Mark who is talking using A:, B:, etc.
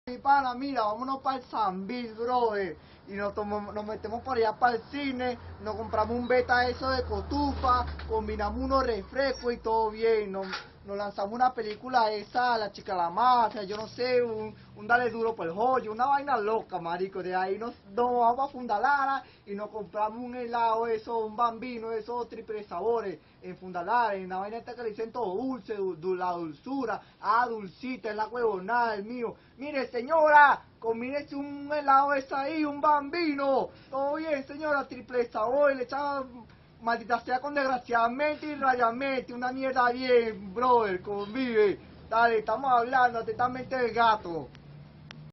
A: Mi pana, mira, vámonos para el Sambil, brother. Y nos metemos por allá para el cine, nos compramos un beta eso de cotufa, combinamos unos refrescos y todo bien. Nos lanzamos una película esa, La Chica la Mafia, yo no sé, un Dale Duro por el Joyo, una vaina loca, marico. De ahí nos vamos a Fundalara y nos compramos un helado, eso, un bambino, esos triple sabores en Fundalara, en la vaina esta que le dicen todo dulce, la dulzura, dulcita, es la huevonada, el mío. Mire, señora, combínese un helado ese ahí, un bambino. Todo bien, señora, triple sabor, le echaba maldita sea con desgraciadamente y rayamente, una mierda bien, brother, convive. Dale, estamos hablando atentamente del gato.